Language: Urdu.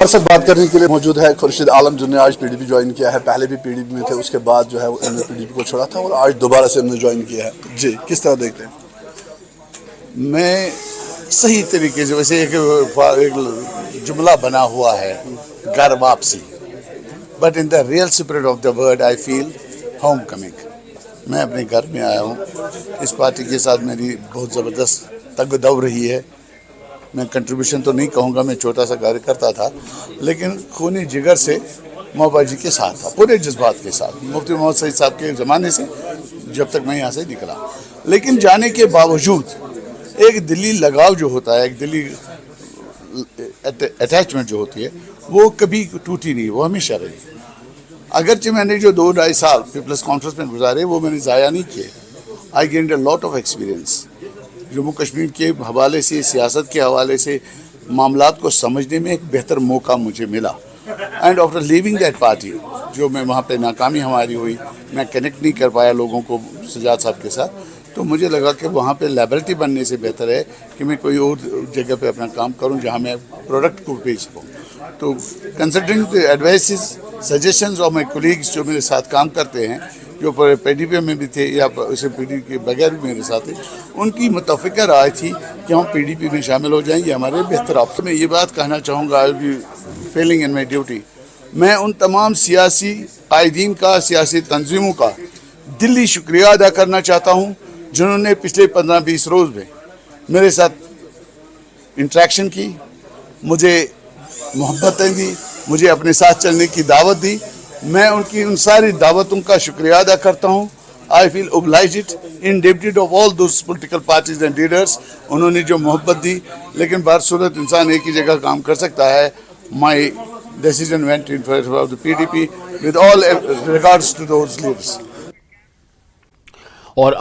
ہمارے ساتھ بات کرنے کے لیے موجود ہے خورشید عالم جنہوں نے آج پی ڈی پی جوائن کیا ہے. پہلے بھی پی ڈی پی میں تھے, اس کے بعد جو ہے انہوں نے پی ڈی پی کو چھوڑا تھا اور آج دوبارہ سے انہوں نے جوائن کیا ہے. جی کس طرح دیکھتے ہیں؟ میں صحیح طریقے سے, ویسے ایک جملہ بنا ہوا ہے گھر واپسی, but in the real spirit of the word I feel homecoming. میں اپنے گھر میں آیا ہوں. اس پارٹی کے ساتھ میری بہت زبردست تگ و دو رہی ہے. میں کنٹریبیوشن تو نہیں کہوں گا, میں چھوٹا سا کاریہ کرتا تھا, لیکن خونی جگر سے محبت جی کے ساتھ تھا, پورے جذبات کے ساتھ, مفتی محمد سعید صاحب کے زمانے سے جب تک میں یہاں سے نکلا. لیکن جانے کے باوجود ایک دلی لگاؤ جو ہوتا ہے, ایک دلی اٹیچمنٹ جو ہوتی ہے, وہ کبھی ٹوٹی نہیں, وہ ہمیشہ رہی. اگرچہ میں نے جو 2-2.5 سال پیپلز کانفرنس میں گزارے وہ میں نے ضائع نہیں کیے. I gained a lot of experience. Jammu Kashmir کے حوالے سے, سیاست کے حوالے سے معاملات کو سمجھنے میں ایک بہتر موقع مجھے ملا. And after leaving that party, جو میں وہاں پہ ناکامی ہماری ہوئی, میں کنیکٹ نہیں کر پایا لوگوں کو سجاد صاحب کے ساتھ, تو مجھے لگا کہ وہاں پہ لیبرٹی بننے سے بہتر ہے کہ میں کوئی اور جگہ پہ اپنا کام کروں جہاں میں پروڈکٹ کو بیچ سکوں. تو considering the advices suggestions of my colleagues جو میرے ساتھ کام کرتے ہیں, جو پی ڈی پی میں بھی تھے یا اسے پی ڈی پی کے بغیر بھی میرے ساتھ تھے, ان کی متفقہ رائے تھی کہ ہم پی ڈی پی میں شامل ہو جائیں, یہ ہمارے بہتر آپشن. میں یہ بات کہنا چاہوں گا, I will be feeling in my duty. میں ان تمام سیاسی قائدین کا, سیاسی تنظیموں کا دلی شکریہ ادا کرنا چاہتا ہوں جنہوں نے پچھلے 15-20 روز میں میرے ساتھ انٹریکشن کی, مجھے محبتیں دی, مجھے اپنے ساتھ چلنے کی دعوت دی. میں ان کی ان ساری دعوتوں کا شکریہ ادا کرتا ہوں. I feel obliged, indebted of all those political parties and leaders. انہوں نے جو محبت دی, لیکن بہر صورت انسان ایک ہی جگہ کام کر سکتا ہے. My decision went in favor of the PDP with all regards to those leaders. اور